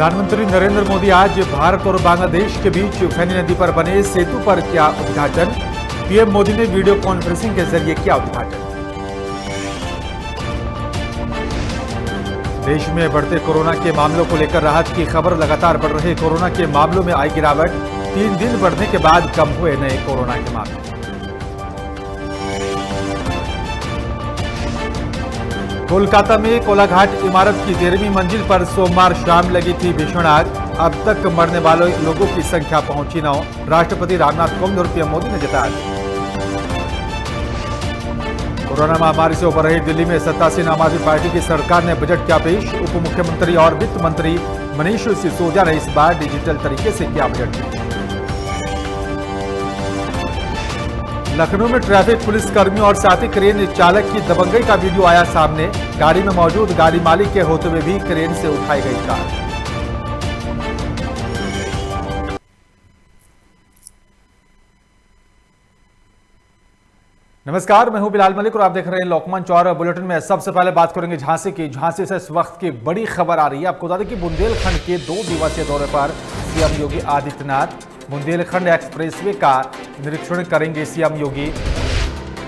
प्रधानमंत्री नरेंद्र मोदी आज भारत और बांग्लादेश के बीच फेनी नदी पर बने सेतु पर किया उद्घाटन। पीएम मोदी ने वीडियो कॉन्फ्रेंसिंग के जरिए किया उद्घाटन। देश में बढ़ते कोरोना के मामलों को लेकर राहत की खबर। लगातार बढ़ रहे कोरोना के मामलों में आई गिरावट। 3 दिन बढ़ने के बाद कम हुए नए कोरोना के मामले। कोलकाता में कोलाघाट इमारत की 13वीं मंजिल पर सोमवार शाम लगी थी भीषण आग। अब तक मरने वाले लोगों की संख्या पहुंची 9। राष्ट्रपति रामनाथ कोविंद और पीएम मोदी ने जताया। कोरोना महामारी से उभर रही दिल्ली में सत्तासीन आम आदमी पार्टी की सरकार ने बजट किया पेश। उप मुख्यमंत्री और वित्त मंत्री मनीष सिसोदिया ने इस बार डिजिटल तरीके से किया बजट पेश। लखनऊ में ट्रैफिक पुलिस कर्मियों और साथी क्रेन चालक की दबंगई का वीडियो आया सामने। गाड़ी में मौजूद गाड़ी मालिक के होते हुए भी क्रेन से उठाई गई कार। नमस्कार, मैं हूं बिलाल मलिक और आप देख रहे हैं लोकमंच। और बुलेटिन में सबसे पहले बात करेंगे झांसी की। झांसी से इस वक्त की बड़ी खबर आ रही है। आपको बता दें कि बुंदेलखंड के 2 दिवसीय दौरे पर सीएम योगी आदित्यनाथ बुंदेलखंड एक्सप्रेसवे का निरीक्षण करेंगे। सीएम योगी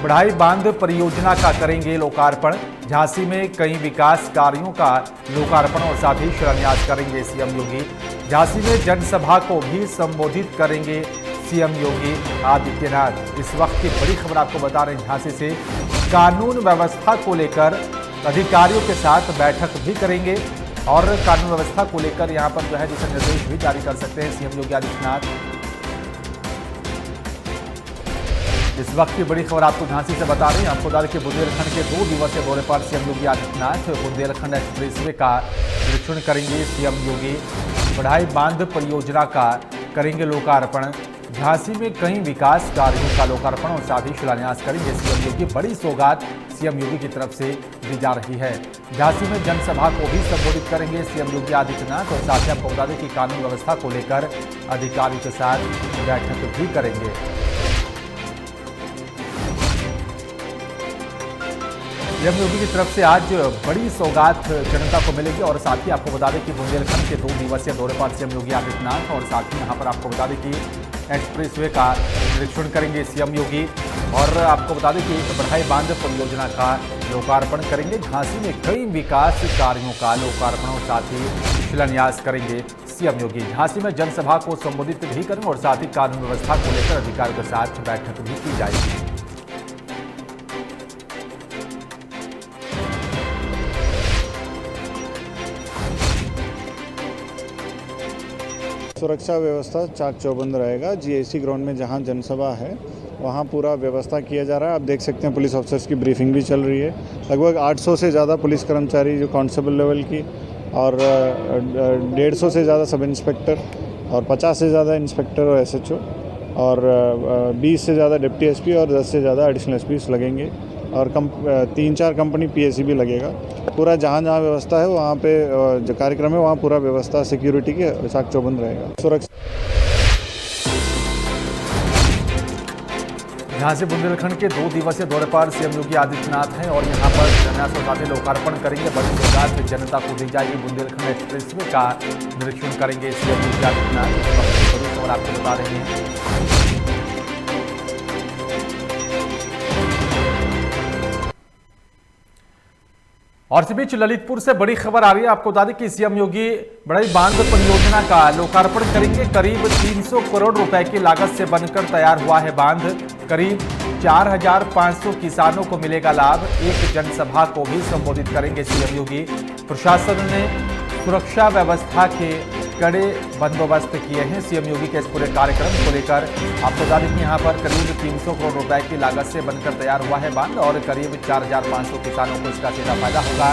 बढ़ाई बांध परियोजना का करेंगे लोकार्पण। झांसी में कई विकास कार्यों का लोकार्पण और साथ ही शिलान्यास करेंगे सीएम योगी। झांसी में जनसभा को भी संबोधित करेंगे सीएम योगी आदित्यनाथ। इस वक्त की बड़ी खबर आपको बता रहे हैं झांसी से। कानून व्यवस्था को लेकर अधिकारियों के साथ बैठक भी करेंगे और कानून व्यवस्था को लेकर यहां पर जो है दिशा निर्देश भी जारी कर सकते हैं सीएम योगी आदित्यनाथ। इस वक्त की बड़ी खबर आपको झांसी से बता रहे हैं। आपको बता दें कि बुंदेलखंड के 2 दिवसीय दौरे पर सीएम योगी आदित्यनाथ बुंदेलखंड एक्सप्रेसवे का निरीक्षण करेंगे सीएम योगी। बढ़ाई बांध परियोजना का करेंगे लोकार्पण। झांसी में कई विकास कार्यों का लोकार्पण और साथ ही शिलान्यास करेंगे सीएम योगी। बड़ी सौगात सीएम योगी की तरफ से दी जा रही है। झांसी में जनसभा को भी संबोधित करेंगे सीएम योगी आदित्यनाथ और साथ ही आपको बता दें कि कानून व्यवस्था को लेकर अधिकारियों के साथ बैठक भी करेंगे। सीएम योगी की तरफ से आज बड़ी सौगात जनता को मिलेगी और साथ ही आपको बता दें कि बुंदेलखंड के 2 दिवसीय दौरे पर सीएम योगी आदित्यनाथ और साथ ही यहां पर आपको बता दें कि एक्सप्रेसवे का निरीक्षण करेंगे सीएम योगी और आपको बता दें कि बढ़ाई बांध परियोजना का लोकार्पण करेंगे। झांसी में कई विकास कार्यों का लोकार्पण और साथ ही शिलान्यास करेंगे सीएम योगी। झांसी में जनसभा को संबोधित भी करेंगे और साथ ही कानून व्यवस्था को लेकर अधिकारियों के साथ बैठक भी की जाएगी। सुरक्षा व्यवस्था चाक चौबंद रहेगा। जीएसी ग्राउंड में जहां जनसभा है वहां पूरा व्यवस्था किया जा रहा है। आप देख सकते हैं पुलिस ऑफिसर्स की ब्रीफिंग भी चल रही है। लगभग 800 से ज़्यादा पुलिस कर्मचारी जो कांस्टेबल लेवल की और 150 से ज़्यादा सब इंस्पेक्टर और 50 से ज़्यादा इंस्पेक्टर और एसएचओ और 20 से ज़्यादा डिप्टी एसपी और 10 से ज़्यादा एडिशनल एसपीस लगेंगे और 3-4 कंपनी पीएसी भी लगेगा। पूरा जहाँ जहाँ व्यवस्था है वहाँ पे जो कार्यक्रम है वहाँ पूरा व्यवस्था सिक्योरिटी के चाक चौबंद रहेगा। सुरक्षा झांसी बुंदेलखंड के 2 दिवसीय दौरे पर सीएम योगी आदित्यनाथ हैं और यहां पर शिलान्यास और साथ ही लोकार्पण करेंगे। बड़ी सौगात जनता को दी जाएगी। बुंदेलखंड एक्सप्रेसवे का निरीक्षण करेंगे सीएम योगी आदित्यनाथ। बड़ी खबर आपको बता रहे हैं। और इस बीच ललितपुर से बड़ी खबर आ रही है। आपको बता दें कि सीएम योगी बढ़ई बांध परियोजना का लोकार्पण करेंगे। करीब 300 करोड़ रुपए की लागत से बनकर तैयार हुआ है बांध। करीब 4500 किसानों को मिलेगा लाभ। एक जनसभा को भी संबोधित करेंगे सीएम योगी। प्रशासन ने सुरक्षा व्यवस्था के कड़े बंदोबस्त किए हैं सीएम योगी के इस पूरे कार्यक्रम को लेकर। आपको बता दें कि यहाँ पर करीब 300 करोड़ रुपए की लागत से बनकर तैयार हुआ है बांध और करीब 4500 किसानों को इसका सीधा फायदा होगा।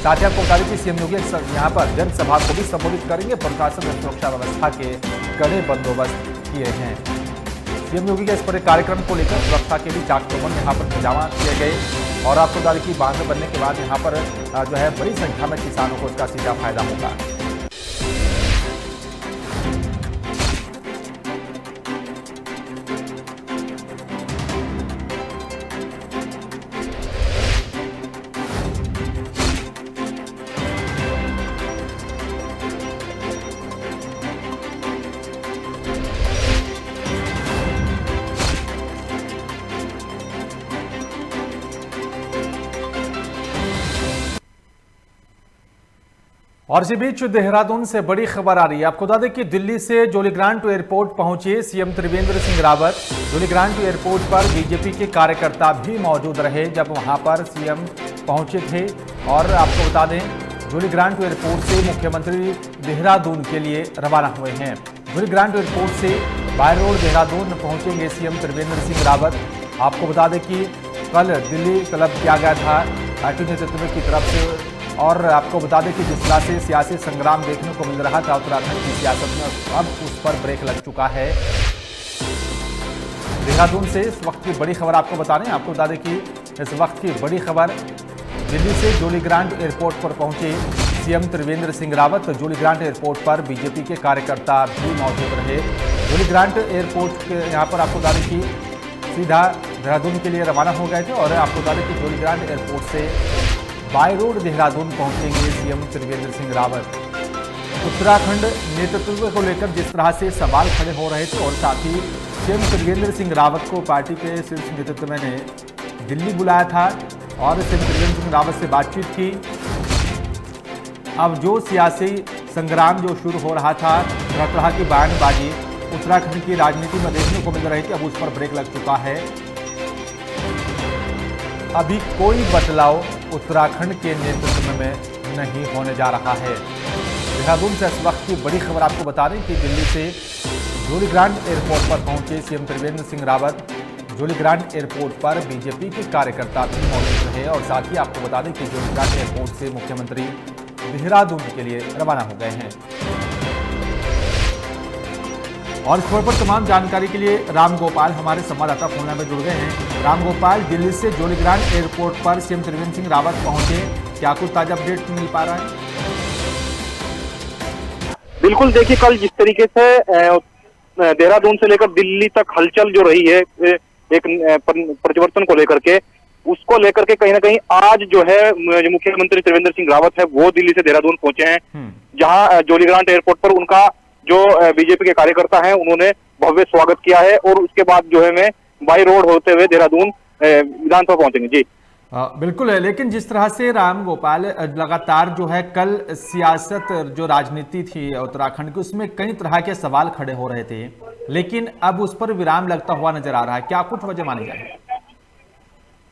साथ ही आपको बता दें कि सीएम योगी यहाँ पर जनसभा को भी संबोधित करेंगे। प्रशासन ने सुरक्षा व्यवस्था के कड़े बंदोबस्त किए हैं। सीएम योगी के इस पूरे कार्यक्रम को लेकर सुरक्षा के भी चाक चौबंद यहाँ पर इंतजाम किए गए और आपको बता दें कि बांध बनने के बाद यहाँ पर जो है बड़ी संख्या में किसानों को इसका सीधा फायदा होगा। और इसी बीच देहरादून से बड़ी खबर आ रही है। आपको बता दें कि दिल्ली से जोलीग्रांट एयरपोर्ट पहुंचे सीएम त्रिवेंद्र सिंह रावत। जोलीग्रांट एयरपोर्ट पर बीजेपी के कार्यकर्ता भी मौजूद रहे जब वहां पर सीएम पहुंचे थे। और आपको बता दें जोलीग्रांट एयरपोर्ट से मुख्यमंत्री देहरादून के लिए रवाना हुए हैं। जोलीग्रांट एयरपोर्ट से बाय रोड देहरादून पहुंचेंगे सीएम त्रिवेंद्र सिंह रावत। आपको बता दें कि कल दिल्ली तलब किया गया था पार्टी नेतृत्व की तरफ से। और आपको बता दें कि जिस तरह से सियासी संग्राम देखने को मिल रहा था उत्तराखंड की सियासत में, अब उस पर ब्रेक लग चुका है। देहरादून से इस वक्त की बड़ी खबर आपको बता रहे हैं। आपको बता दें कि इस वक्त की बड़ी खबर दिल्ली से जोलीग्रांट एयरपोर्ट पर पहुंचे सीएम त्रिवेंद्र सिंह रावत। जोलीग्रांट एयरपोर्ट पर बीजेपी के कार्यकर्ता भी मौजूद रहे। जोलीग्रांट एयरपोर्ट के यहाँ पर आपको बता दें कि सीधा देहरादून के लिए रवाना हो गए थे। और आपको बता दें कि जोलीग्रांट एयरपोर्ट से बाय रोड देहरादून पहुंचेंगे सीएम त्रिवेंद्र सिंह रावत। उत्तराखंड नेतृत्व को लेकर जिस तरह से सवाल खड़े हो रहे थे और साथ ही सीएम त्रिवेंद्र सिंह रावत को पार्टी के शीर्ष नेतृत्व ने दिल्ली बुलाया था और सीएम त्रिवेंद्र सिंह रावत से बातचीत की। अब जो सियासी संग्राम जो शुरू हो रहा था, तरह तरह की बयानबाजी उत्तराखंड की राजनीति में देखने को मिल रही थी, अब उस पर ब्रेक लग चुका है। अभी कोई बदलाव उत्तराखंड के नेतृत्व में नहीं होने जा रहा है। देहरादून से इस वक्त की बड़ी खबर आपको बता दें कि दिल्ली से जोलीग्रांट एयरपोर्ट पर पहुंचे सीएम त्रिवेंद्र सिंह रावत। जोलीग्रांट एयरपोर्ट पर बीजेपी के कार्यकर्ता भी मौजूद रहे और साथ ही आपको बता दें कि जोलीग्रांट एयरपोर्ट से मुख्यमंत्री देहरादून के लिए रवाना हो गए हैं। और इस खबर पर तमाम जानकारी के लिए राम गोपाल हमारे संवाददाता फोन लाइन में जुड़ गए हैं। राम गोपाल, दिल्ली से जोलीग्रांट एयरपोर्ट पर सीएम त्रिवेंद्र सिंह रावत पहुंचे, क्या कुछ ताजा अपडेट मिल पा रहा है? बिल्कुल, देखिए कल जिस तरीके से देहरादून से लेकर दिल्ली तक हलचल जो रही है एक परिवर्तन को लेकर के, उसको लेकर के कहीं ना कहीं आज जो है मुख्यमंत्री त्रिवेंद्र सिंह रावत है वो दिल्ली से देहरादून पहुंचे हैं, जहां जोलीग्रांट एयरपोर्ट पर उनका जो बीजेपी के कार्यकर्ता हैं उन्होंने भव्य स्वागत किया है। और उसके बाद जो है मैं बाई रोड होते हुए देहरादून विधानसभा पहुंचेंगे। जी बिल्कुल है, लेकिन जिस तरह से राम गोपाल लगातार जो है कल सियासत जो राजनीति थी उत्तराखंड की, उसमें कई तरह के सवाल खड़े हो रहे थे, लेकिन अब उस पर विराम लगता हुआ नजर आ रहा है। क्या कुछ वजह मानी जाए?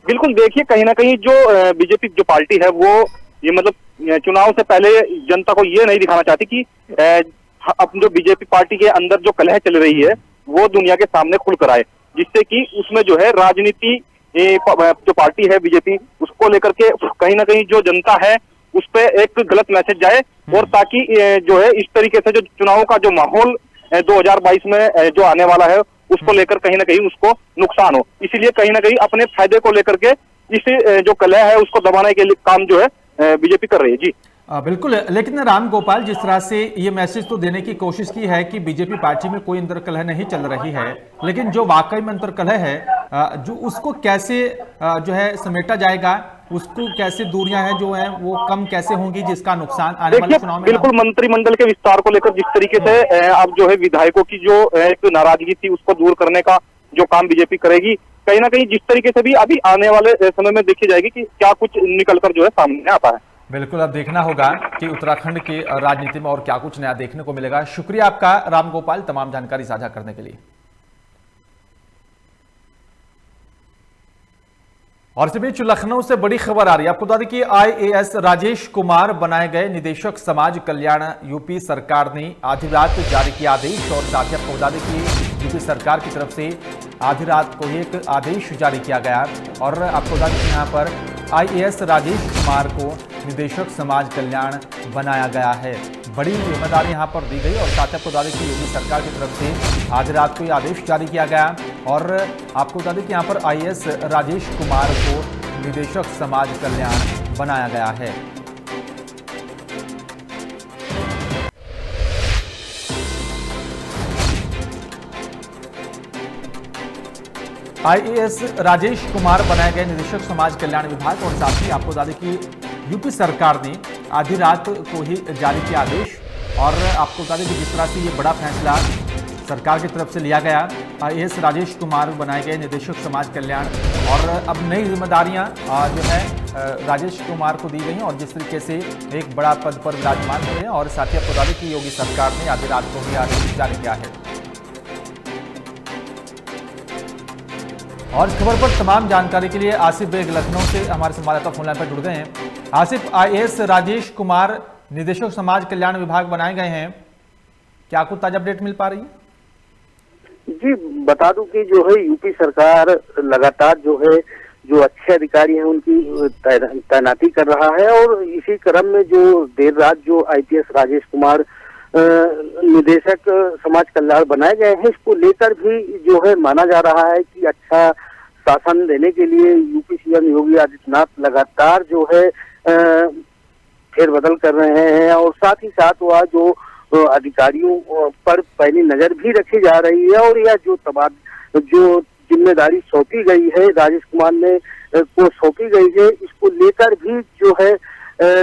बिल्कुल, देखिए कहीं ना कहीं जो बीजेपी जो पार्टी है वो ये मतलब चुनाव से पहले जनता को ये नहीं दिखाना चाहती कि अब जो बीजेपी पार्टी के अंदर जो कलह चल रही है वो दुनिया के सामने खुलकर आए, जिससे कि उसमें जो है राजनीति जो पार्टी है बीजेपी उसको लेकर के कहीं ना कहीं जो जनता है उस पर एक गलत मैसेज जाए, और ताकि जो है इस तरीके से जो चुनाव का जो माहौल 2022 में जो आने वाला है उसको लेकर कहीं ना कहीं उसको नुकसान हो। इसीलिए कहीं ना कहीं अपने फायदे को लेकर के इस जो कलह है उसको दबाने के लिए काम जो है बीजेपी कर रही है। जी बिल्कुल, लेकिन राम गोपाल जिस तरह से ये मैसेज तो देने की कोशिश की है कि बीजेपी पार्टी में कोई अंतर कलह नहीं चल रही है, लेकिन जो वाकई में अंतर कलह है जो उसको कैसे जो है समेटा जाएगा, उसको कैसे दूरियां हैं जो हैं वो कम कैसे होंगी जिसका नुकसान आने वाले चुनाव में? बिल्कुल, मंत्रिमंडल के विस्तार को लेकर जिस तरीके से अब जो है विधायकों की जो एक नाराजगी थी उसको दूर करने का जो काम बीजेपी करेगी, कहीं ना कहीं जिस तरीके से भी अभी आने वाले समय में देखी जाएगी कि क्या कुछ निकलकर जो है सामने आता है। बिल्कुल, अब देखना होगा कि उत्तराखंड की राजनीति में और क्या कुछ नया देखने को मिलेगा। शुक्रिया आपका राम गोपाल तमाम जानकारी साझा करने के लिए। और इस बीच लखनऊ से बड़ी खबर आ रही है। आपको बता दें कि आईएएस राजेश कुमार बनाए गए निदेशक समाज कल्याण यूपी सरकार ने आधी रात जारी किया आदेश। और साथ ही आपको बता दें कि यूपी सरकार की तरफ से आधी रात को ही एक आदेश जारी किया गया। और आपको बता दें कि यहाँ पर आईएएस राजेश कुमार को निदेशक समाज कल्याण बनाया गया है। बड़ी जिम्मेदारी यहाँ पर दी गई। और साथ ही आपको बता दें कि योगी सरकार की तरफ से आधी रात को ये आदेश जारी किया गया। और आपको बता दें कि यहाँ पर आईएएस राजेश कुमार को निदेशक समाज कल्याण बनाया गया है। आईएएस राजेश कुमार बनाए गए निदेशक समाज कल्याण विभाग। और साथ ही आपको बता दें कि यूपी सरकार ने आधी रात को ही जारी किया आदेश। और आपको बता दें कि जिस तरह से ये बड़ा फैसला सरकार की तरफ से लिया गया, आईएएस राजेश कुमार बनाए गए निदेशक समाज कल्याण, और अब नई जिम्मेदारियां जो है राजेश कुमार को दी गई हैं और जिस तरीके से एक बड़ा पद पर विराजमान हुए हैं। और साथ ही आपको बता दें कि योगी सरकार ने आधी रात को ही आदेश जारी किया है। और इस खबर पर तमाम जानकारी के लिए आसिफ बेग लखनऊ से हमारे संवाददाता फोनलाइन पर जुड़ गए हैं। आसिफ, आईएएस राजेश कुमार निदेशक समाज कल्याण विभाग बनाए गए हैं, क्या कुछ ताजा अपडेट मिल पा रही है? जी, बता दूं कि जो है यूपी सरकार लगातार जो अच्छे अधिकारी हैं उनकी तैनाती कर रहा है और इसी क्रम में जो देर रात जो आईपीएस राजेश कुमार निदेशक समाज कल्याण बनाए गए हैं, इसको लेकर भी जो है माना जा रहा है कि अच्छा शासन देने के लिए यूपी सीएम योगी आदित्यनाथ लगातार जो है फेरबदल कर रहे हैं और साथ ही साथ वह जो अधिकारियों पर पैनी नजर भी रखी जा रही है और यह जो जिम्मेदारी सौंपी गई है राजेश कुमार ने को सौंपी गई है, इसको लेकर भी जो है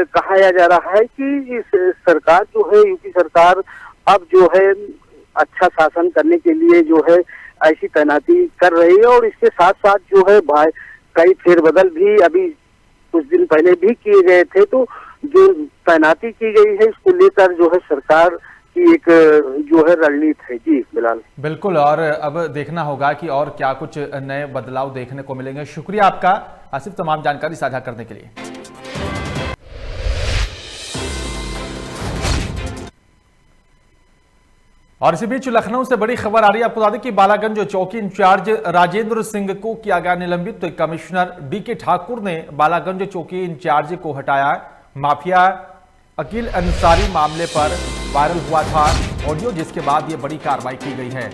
कहा जा रहा है कि इस सरकार जो है यूपी सरकार अब जो है अच्छा शासन करने के लिए जो है ऐसी तैनाती कर रही है और इसके साथ साथ जो है कई फेरबदल भी अभी कुछ दिन पहले भी किए गए थे। तो जो तैनाती की गई है इसको लेकर जो है सरकार की एक जो है रणनीति है। जी बिलाल, बिल्कुल, और अब देखना होगा कि और क्या कुछ नए बदलाव देखने को मिलेंगे। शुक्रिया आपका आसिफ तमाम जानकारी साझा करने के लिए। और इसी बीच लखनऊ से बड़ी खबर आ रही है। आपको बता दें कि बालागंज चौकी इंचार्ज राजेंद्र सिंह को किया गया निलंबित। कमिश्नर डीके ठाकुर ने बालागंज चौकी इंचार्ज को हटाया। माफिया अकील अंसारी मामले पर वायरल हुआ था ऑडियो, जिसके बाद ये बड़ी कार्रवाई की गई है।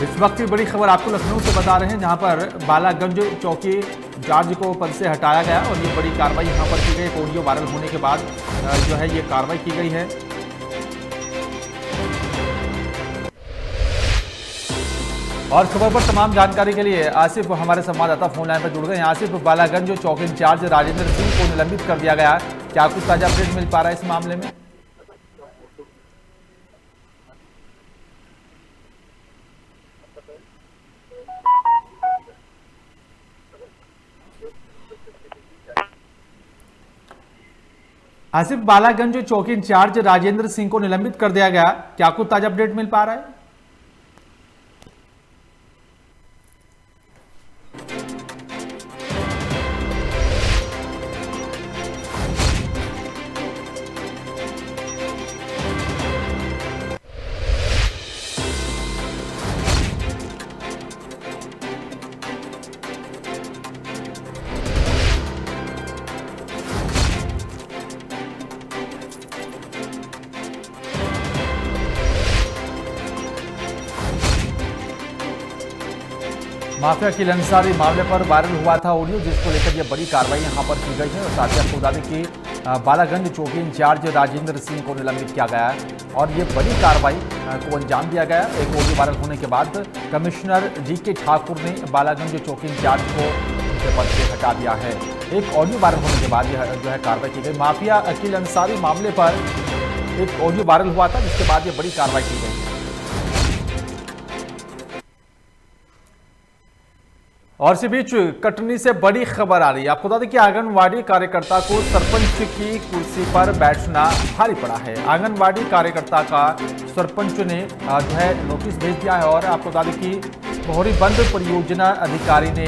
इस वक्त की बड़ी खबर आपको लखनऊ से बता रहे हैं, जहां पर बालागंज चौकी इंचार्ज को पद से हटाया गया और ये बड़ी कार्रवाई यहां पर की गई। एक ऑडियो वायरल होने के बाद जो है ये कार्रवाई की गई है। और खबर पर तमाम जानकारी के लिए आसिफ हमारे संवाददाता फोन लाइन पर जुड़ गए हैं। आसिफ, बालागंज चौकी इंचार्ज राजेंद्र सिंह को निलंबित कर दिया गया, क्या कुछ ताजा अपडेट मिल पा रहा है इस मामले में? आसिफ, बालागंज चौकी इंचार्ज राजेंद्र सिंह को निलंबित कर दिया गया, क्या कुछ ताजा अपडेट मिल पा रहा है? माफिया अकील अंसारी मामले पर वायरल हुआ था ऑडियो, जिसको लेकर यह बड़ी कार्रवाई यहां पर की गई है। और साथ ही आपको बता दें कि बालागंज चौकी इंचार्ज राजेंद्र सिंह को निलंबित किया गया है और ये बड़ी कार्रवाई को अंजाम दिया गया। एक ऑडियो वायरल होने के बाद कमिश्नर डीके ठाकुर ने बालागंज चौकी इंचार्ज को उनके पद से हटा दिया है। एक ऑडियो वायरल होने के बाद यह जो है कार्रवाई की गई। माफिया अकील अंसारी मामले पर एक ऑडियो वायरल हुआ था, जिसके बाद यह बड़ी कार्रवाई की गई है। और इसी बीच कटनी से बड़ी खबर आ रही है। आपको बता दें कि आंगनवाड़ी कार्यकर्ता को सरपंच की कुर्सी पर बैठना भारी पड़ा है। आंगनवाड़ी कार्यकर्ता का सरपंच ने जो है नोटिस भेज दिया है और आपको बता दें कि मोहरी बंद परियोजना अधिकारी ने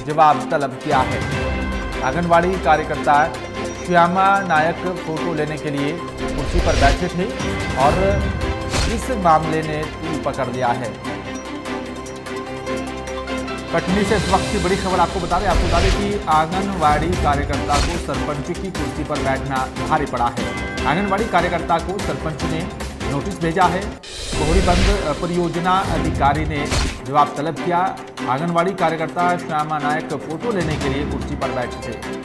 जवाब तलब किया है। आंगनवाड़ी कार्यकर्ता श्यामा नायक फोटो लेने के लिए कुर्सी पर बैठे थे और इस मामले ने तूल पकड़ लिया है। कटनी से इस वक्त की बड़ी खबर आपको बता दें कि आंगनवाड़ी कार्यकर्ता को सरपंच की कुर्सी पर बैठना भारी पड़ा है। आंगनवाड़ी कार्यकर्ता को सरपंच ने नोटिस भेजा है। मोहरी बंद परियोजना अधिकारी ने जवाब तलब किया। आंगनवाड़ी कार्यकर्ता श्यामा नायक फोटो लेने के लिए कुर्सी पर बैठे थे।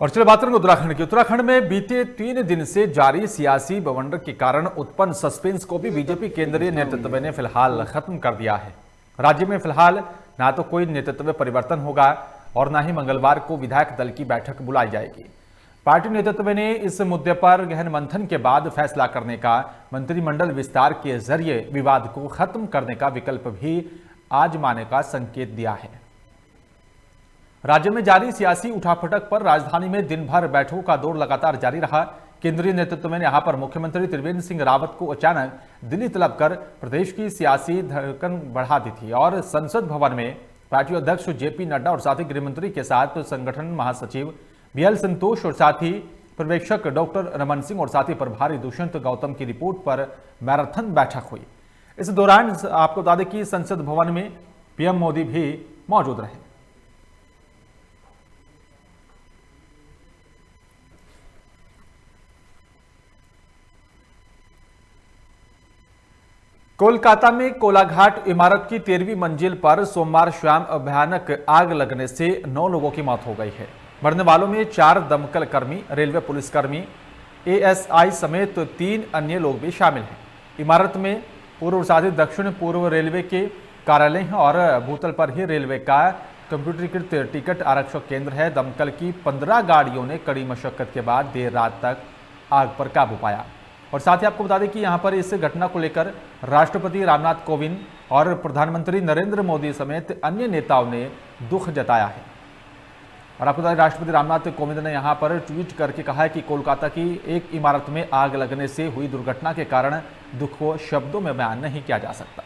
और चलिए बात करेंगे उत्तराखंड की। उत्तराखंड में बीते 3 दिन से जारी सियासी बवंडर के कारण उत्पन्न सस्पेंस को भी बीजेपी केंद्रीय नेतृत्व ने फिलहाल खत्म कर दिया है। राज्य में फिलहाल ना तो कोई नेतृत्व परिवर्तन होगा और ना ही मंगलवार को विधायक दल की बैठक बुलाई जाएगी। पार्टी नेतृत्व ने इस मुद्दे पर गहन मंथन के बाद फैसला करने का, मंत्रिमंडल विस्तार के जरिए विवाद को खत्म करने का विकल्प भी आजमाने का संकेत दिया है। राज्य में जारी सियासी उठापटक पर राजधानी में दिन भर बैठकों का दौर लगातार जारी रहा। केंद्रीय नेतृत्व ने यहां पर मुख्यमंत्री त्रिवेंद्र सिंह रावत को अचानक दिल्ली तलब कर प्रदेश की सियासी धड़कन बढ़ा दी थी और संसद भवन में पार्टी अध्यक्ष जेपी नड्डा और साथ ही गृहमंत्री के साथ संगठन महासचिव बीएल संतोष और साथ ही पर्यवेक्षक डॉक्टर रमन सिंह और साथ ही प्रभारी दुष्यंत गौतम की रिपोर्ट पर मैराथन बैठक हुई। इस दौरान आपको बता दें कि संसद भवन में पीएम मोदी भी मौजूद रहे। कोलकाता में कोलाघाट इमारत की 13वीं मंजिल पर सोमवार शाम भयानक आग लगने से 9 लोगों की मौत हो गई है। मरने वालों में 4 दमकल कर्मी, रेलवे पुलिसकर्मी, एएसआई समेत 3 अन्य लोग भी शामिल हैं। इमारत में पूर्व साथ ही दक्षिण पूर्व रेलवे के कार्यालय हैं और भूतल पर ही रेलवे का कंप्यूटरीकृत टिकट आरक्षक केंद्र है। दमकल की 15 गाड़ियों ने कड़ी मशक्कत के बाद देर रात तक आग पर काबू पाया। और साथ ही आपको बता दें कि यहां पर इस घटना को लेकर राष्ट्रपति रामनाथ कोविंद और प्रधानमंत्री नरेंद्र मोदी समेत अन्य नेताओं ने दुख जताया है। और आपको बता दें राष्ट्रपति रामनाथ कोविंद ने यहां पर ट्वीट करके कहा है कि कोलकाता की एक इमारत में आग लगने से हुई दुर्घटना के कारण दुख को शब्दों में बयान नहीं किया जा सकता।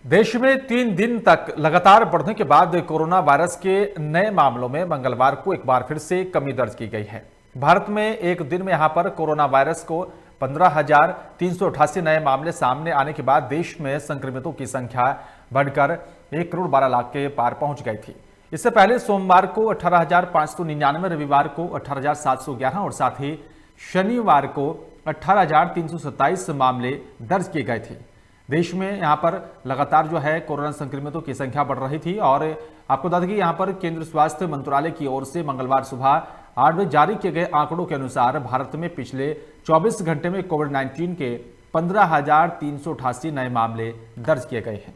देश में 3 दिन तक लगातार बढ़ने के बाद कोरोना वायरस के नए मामलों में मंगलवार को एक बार फिर से कमी दर्ज की गई है। भारत में एक दिन में यहां पर कोरोना वायरस को 15,388 नए मामले सामने आने के बाद देश में संक्रमितों की संख्या बढ़कर 1 करोड़ 12 लाख के पार पहुंच गई थी। इससे पहले सोमवार को 18,599, रविवार को 18,711 और साथ ही शनिवार को 18,327 मामले दर्ज किए गए थे। देश में यहां पर लगातार जो है कोरोना संक्रमितों की संख्या बढ़ रही थी और आपको बता दें कि यहां पर केंद्र स्वास्थ्य मंत्रालय की ओर से मंगलवार सुबह 8 बजे जारी किए गए आंकड़ों के अनुसार भारत में पिछले 24 घंटे में कोविड-19 के 15,388 नए मामले दर्ज किए गए हैं।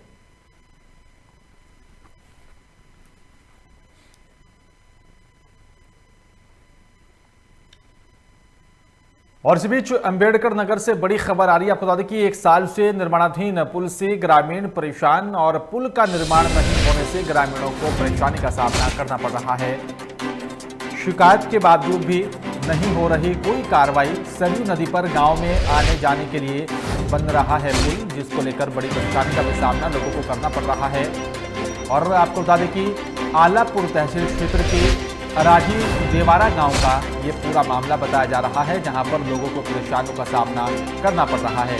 और इस बीच अंबेडकर नगर से बड़ी खबर आ रही है। आपको बता दें कि 1 साल से निर्माणाधीन पुल से ग्रामीण परेशान और पुल का निर्माण नहीं होने से ग्रामीणों को परेशानी का सामना करना पड़ रहा है। शिकायत के बावजूद भी नहीं हो रही कोई कार्रवाई। सरयू नदी पर गांव में आने जाने के लिए बन रहा है पुल, जिसको लेकर बड़ी परेशानी का भी सामना लोगों को करना पड़ रहा है। और आपको बता दें कि आलापुर तहसील क्षेत्र के अराजी देवारा गांव का ये पूरा मामला बताया जा रहा है, जहां पर लोगों को परेशानियों का सामना करना पड़ रहा है।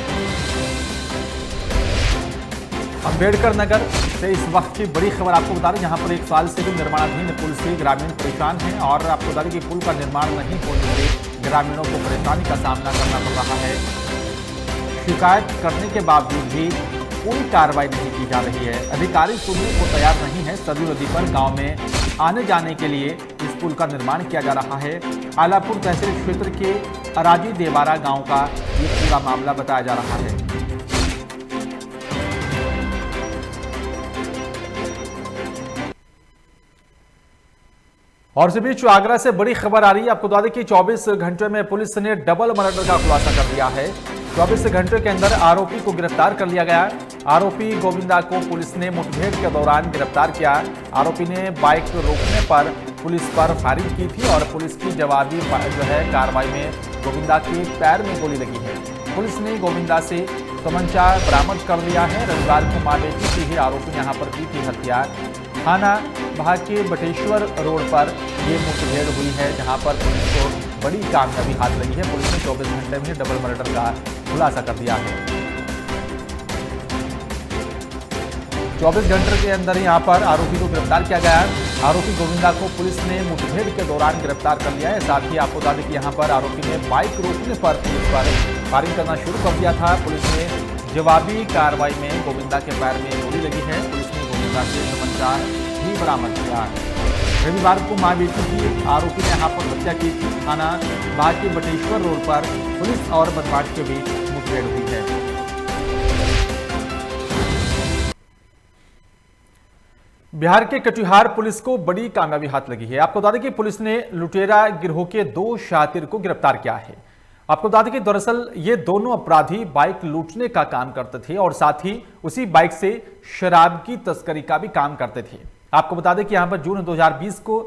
अंबेडकर नगर से इस वक्त की बड़ी खबर आपको बता दें, जहां पर 1 साल से भी निर्माणाधीन पुल से ग्रामीण परेशान हैं और आपको बता दें कि पुल का निर्माण नहीं होने से ग्रामीणों को परेशानी का सामना करना पड़ रहा है। शिकायत करने के बावजूद भी कोई कार्रवाई नहीं की जा रही है। अधिकारी सुनने को तैयार नहीं है। सरयू नदी पर गांव में आने जाने के लिए इस पुल का निर्माण किया जा रहा है। आलापुर तहसील क्षेत्र के अराजी देवारा गांव का ये पूरा मामला बताया जा रहा है। और इस बीच आगरा से बड़ी खबर आ रही है। आपको बता दें कि 24 घंटे में पुलिस ने डबल मर्डर का खुलासा कर दिया है। 24 घंटे के अंदर आरोपी को गिरफ्तार कर लिया गया। आरोपी गोविंदा को पुलिस ने मुठभेड़ के दौरान गिरफ्तार किया। आरोपी ने बाइक रोकने पर पुलिस पर फायरिंग की थी और पुलिस की जवाबी जो है कार्रवाई में गोविंदा के पैर में गोली लगी है। पुलिस ने गोविंदा से तमंचा बरामद कर लिया है। रविवार को मां बेटी की ही आरोपी ने यहाँ पर की थी हत्या। थाना भाग के बटेश्वर रोड पर ये मुठभेड़ हुई है, जहां पर पुलिस को बड़ी कामयाबी हाथ लगी है। पुलिस ने 24 घंटे में डबल मर्डर का खुलासा कर दिया है। 24 घंटे के अंदर यहाँ पर आरोपी को गिरफ्तार किया गया। आरोपी गोविंदा को पुलिस ने मुठभेड़ के दौरान गिरफ्तार कर लिया है। साथ ही आपको बता दें कि यहाँ पर आरोपी ने बाइक रोकने पर पुलिस पर फायरिंग करना शुरू कर दिया था। पुलिस ने जवाबी कार्रवाई में गोविंदा के पैर में गोली लगी है। पुलिस ने गोविंदा जगह से समाचार भी बरामद किया। रविवार को मां बेटी की आरोपी ने यहां पर हत्या की थी। थाना बाग के बटेश्वर रोड पर पुलिस और बदमाश के बीच मुठभेड़ हुई है। बिहार के कटिहार पुलिस को बड़ी कामयाबी हाथ लगी है। आपको बता दें कि पुलिस ने लुटेरा गिरोह के 2 शातिर को गिरफ्तार किया है। आपको बता दें कि दरअसल ये दोनों अपराधी बाइक लूटने का काम करते थे और साथ ही उसी बाइक से शराब की तस्करी का भी काम करते थे। आपको बता दें कि यहां पर जून 2020 को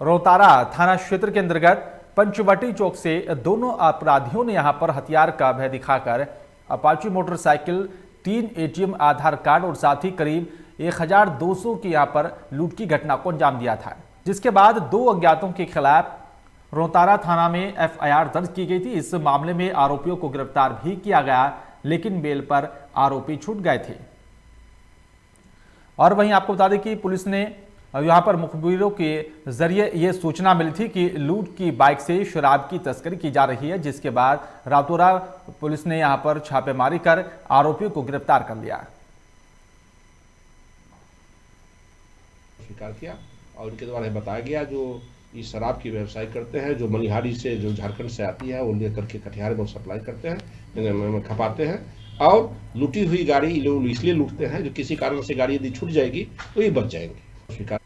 रोहतारा थाना क्षेत्र के अंतर्गत पंचवटी चौक से दोनों अपराधियों ने यहां पर हथियार का भय दिखाकर अपाची मोटरसाइकिल, 3 ATM, आधार कार्ड और साथ ही करीब 1200 की यहां पर लूट की घटना को अंजाम दिया था। जिसके बाद 2 अज्ञातों के खिलाफ रोहतारा थाना में FIR दर्ज की गई थी। इस मामले में आरोपियों को गिरफ्तार भी किया गया, लेकिन बेल पर आरोपी छूट गए थे। और वहीं आपको बता दें कि पुलिस ने यहां पर मुखबिरों के जरिए यह सूचना मिली थी कि लूट की बाइक से शराब की तस्करी की जा रही है, जिसके बाद रातों रात पुलिस ने यहां पर छापेमारी कर आरोपियों को गिरफ्तार कर लिया। स्वीकार किया और उनके द्वारा बताया गया जो इस शराब की व्यवसाय करते हैं, जो मनिहारी से, जो झारखंड से आती है, वो लेकर के कटिहार में सप्लाई करते हैं, खपाते हैं और लूटी हुई गाड़ी लोग इसलिए लूटते हैं जो किसी कारण से गाड़ी यदि छूट जाएगी तो ये बच जाएंगे। स्वीकार।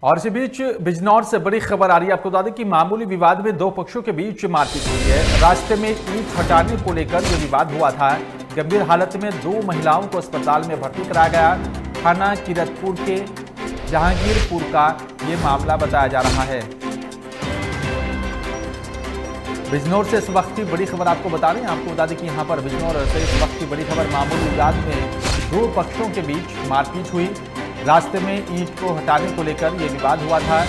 और इसी बीच बिजनौर से बड़ी खबर आ रही है। आपको बता दें कि मामूली विवाद में 2 पक्षों के बीच मारपीट हुई है। रास्ते में ईंट हटाने को लेकर यह विवाद हुआ था। गंभीर हालत में 2 महिलाओं को अस्पताल में भर्ती कराया गया। थाना किरतपुर के जहांगीरपुर का ये मामला बताया जा रहा है। बिजनौर से इस वक्त की बड़ी खबर आपको बता रहे हैं। आपको बता दें कि यहां पर बिजनौर से इस वक्त की बड़ी खबर, मामूली विवाद में 2 पक्षों के बीच मारपीट हुई। रास्ते में ईंट को हटाने को लेकर यह विवाद हुआ था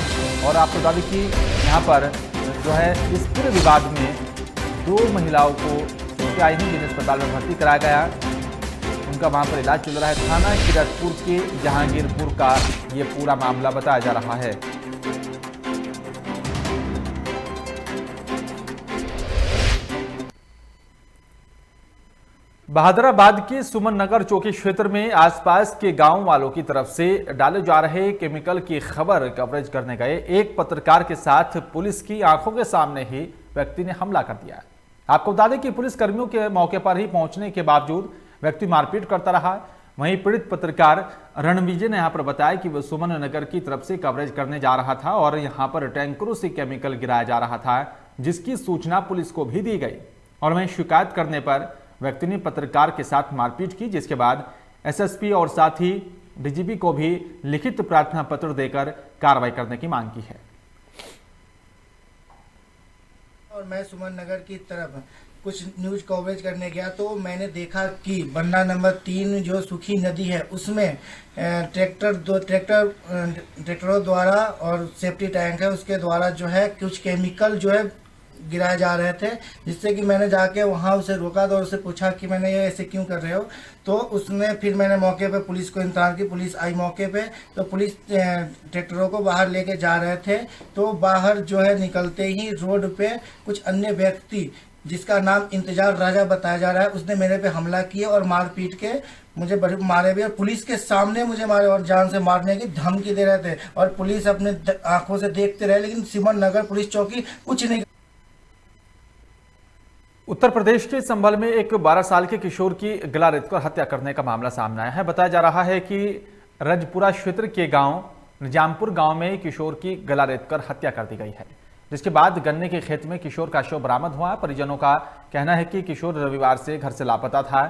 और आपको बता दें कि यहां पर जो है इस पूरे विवाद में 2 महिलाओं को चोटें आई हैं, जिन्हें अस्पताल में भर्ती कराया गया। उनका वहां पर इलाज चल रहा है। थाना किरतपुर के जहांगीरपुर का ये पूरा मामला बताया जा रहा है। बहादुराबाद के सुमन नगर चौकी क्षेत्र में आसपास के गांव वालों की तरफ से डाले जा रहे केमिकल की खबर कवरेज करने गए एक पत्रकार के साथ पुलिस की आंखों के सामने ही व्यक्ति ने हमला कर दिया। आपको बता दें कि पुलिस कर्मियों के मौके पर ही पहुंचने के बावजूद व्यक्ति मारपीट करता रहा। वहीं पीड़ित पत्रकार रणविजय ने यहां पर बताया कि वह सुमन नगर की तरफ से कवरेज करने जा रहा था और यहां पर टैंकरों से केमिकल गिराया जा रहा था, जिसकी सूचना पुलिस को भी दी गई। और वहीं शिकायत करने पर व्यक्ति ने पत्रकार के साथ मारपीट की, जिसके बाद SSP और साथ ही DGP को भी लिखित प्रार्थना पत्र देकर कार्रवाई करने की मांग की है। और मैं सुमन नगर की तरफ कुछ न्यूज कवरेज करने गया तो मैंने देखा कि बन्ना नंबर 3 जो सूखी नदी है उसमें ट्रैक्टरों द्वारा और सेफ्टी टैंक है उसके द्वारा जो है कुछ केमिकल जो है गिराए जा रहे थे, जिससे कि मैंने जाके वहाँ उसे रोका तो उससे पूछा कि मैंने ये ऐसे क्यों कर रहे हो। तो उसने फिर मैंने मौके पे पुलिस को इंतजार की। पुलिस आई मौके पे तो पुलिस ट्रैक्टरों को बाहर लेके जा रहे थे। तो बाहर जो है निकलते ही रोड पे कुछ अन्य व्यक्ति जिसका नाम इंतजार राजा बताया जा रहा है, उसने मेरे पे हमला किया और मार पीट के मुझे मारे भी और पुलिस के सामने मुझे मारे और जान से मारने की धमकी दे रहे थे। और पुलिस अपने आंखों से देखते रहे, लेकिन सुमन नगर पुलिस चौकी कुछ नहीं। उत्तर प्रदेश के संभल में एक 12 साल के किशोर की गला रेतकर हत्या करने का मामला सामने आया है। बताया जा रहा है कि रजपुरा क्षेत्र के गांव निजामपुर गांव में किशोर की गला रेतकर हत्या कर दी गई है, जिसके बाद गन्ने के खेत में किशोर का शव बरामद हुआ। परिजनों का कहना है कि किशोर रविवार से घर से लापता था।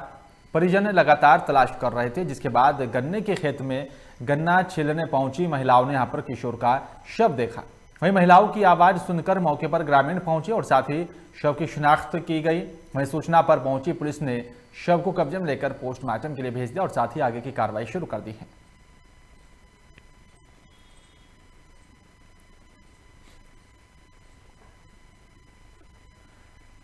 परिजन लगातार तलाश कर रहे थे, जिसके बाद गन्ने के खेत में गन्ना छीलने पहुंची महिलाओं ने यहां पर किशोर का शव देखा। वहीं महिलाओं की आवाज सुनकर मौके पर ग्रामीण पहुंचे और साथ ही शव की शिनाख्त की गई। वहीं सूचना पर पहुंची पुलिस ने शव को कब्जे में लेकर पोस्टमार्टम के लिए भेज दिया और साथ ही आगे की कार्रवाई शुरू कर दी है।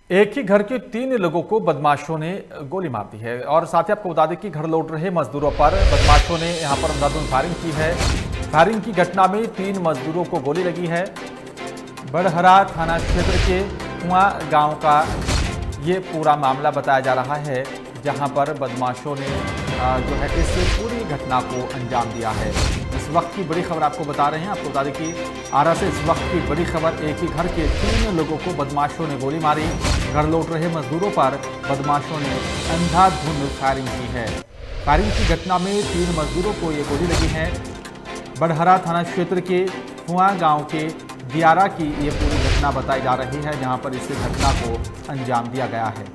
एक ही घर के 3 लोगों को बदमाशों ने गोली मार दी है और साथ ही आपको बता दें कि घर लौट रहे मजदूरों पर बदमाशों ने यहां पर अंधाधुंध फायरिंग की है। फायरिंग की घटना में 3 मजदूरों को गोली लगी है। बड़हरा थाना क्षेत्र के कुआं गांव का ये पूरा मामला बताया जा रहा है। जहां पर बदमाशों ने जो है इस पूरी घटना को अंजाम दिया है। इस वक्त की बड़ी खबर आपको बता रहे हैं। आपको बता दें कि आरा से इस वक्त की बड़ी खबर, एक ही घर के 3 लोगों को बदमाशों ने गोली मारी। घर लौट रहे मजदूरों पर बदमाशों ने अंधाधुंध फायरिंग की है। फायरिंग की घटना में 3 मजदूरों को ये गोली लगी है। बड़हरा थाना क्षेत्र के कुआ गांव के दियारा की ये पूरी घटना बताई जा रही है, जहां पर इस घटना को अंजाम दिया गया है।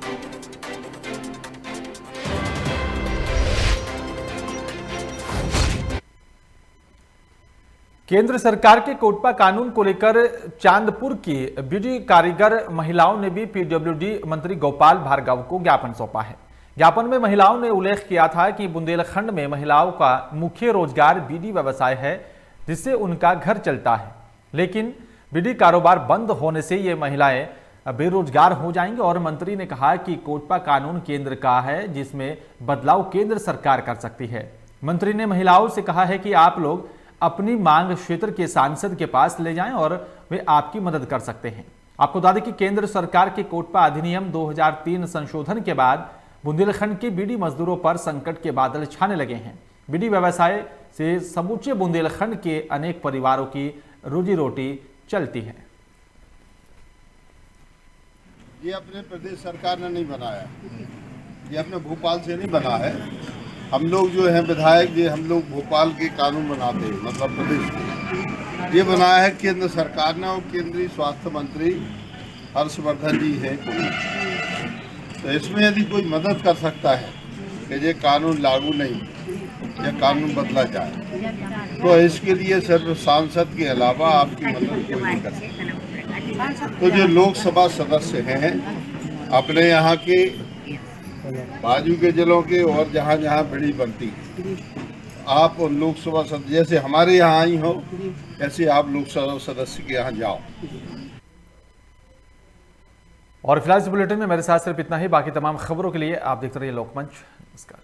केंद्र सरकार के कोटपा कानून को लेकर चांदपुर की बीडी कारीगर महिलाओं ने भी पीडब्ल्यूडी मंत्री गोपाल भार्गव को ज्ञापन सौंपा है। ज्ञापन में महिलाओं ने उल्लेख किया था कि बुंदेलखंड में महिलाओं का मुख्य रोजगार बीडी व्यवसाय है, जिससे उनका घर चलता है। लेकिन बीडी कारोबार बंद होने से ये महिलाएं बेरोजगार हो जाएंगी और मंत्री ने कहा कि कोटपा कानून केंद्र का है, जिसमें बदलाव केंद्र सरकार कर सकती है। मंत्री ने महिलाओं से कहा है कि आप लोग अपनी मांग क्षेत्र के सांसद के पास ले जाएं और वे आपकी मदद कर सकते हैं। आपको बता दें कि केंद्र सरकार के कोटपा अधिनियम 2003 संशोधन के बाद बुंदेलखंड के बीडी मजदूरों पर संकट के बादल छाने लगे हैं। बीडी व्यवसाय से समूचे बुंदेलखंड के अनेक परिवारों की रोजी रोटी चलती है। ये अपने प्रदेश सरकार ने नहीं बनाया, ये अपने भोपाल से नहीं बना है। हम लोग जो हैं विधायक, ये हम लोग भोपाल के कानून बनाते हैं, मतलब प्रदेश के। ये बनाया है केंद्र सरकार ने और केंद्रीय स्वास्थ्य मंत्री हर्षवर्धन जी है। तो इसमें यदि कोई मदद कर सकता है कि ये कानून लागू नहीं, या कानून बदला जाए, तो इसके लिए सिर्फ सांसद के अलावा आपकी मदद कोई नहीं कर सकता। तो जो लोकसभा सदस्य हैं अपने यहाँ के बाजू के जिलों के और जहाँ जहाँ बीड़ी बनती है, आप लोकसभा सदस्य जैसे हमारे यहाँ आई हो, ऐसे आप लोकसभा सदस्य के यहाँ जाओ। और फिलहाल इस बुलेटिन में मेरे साथ सिर्फ इतना ही। बाकी तमाम खबरों के लिए आप देखते रहिए लोकमंच। नमस्कार।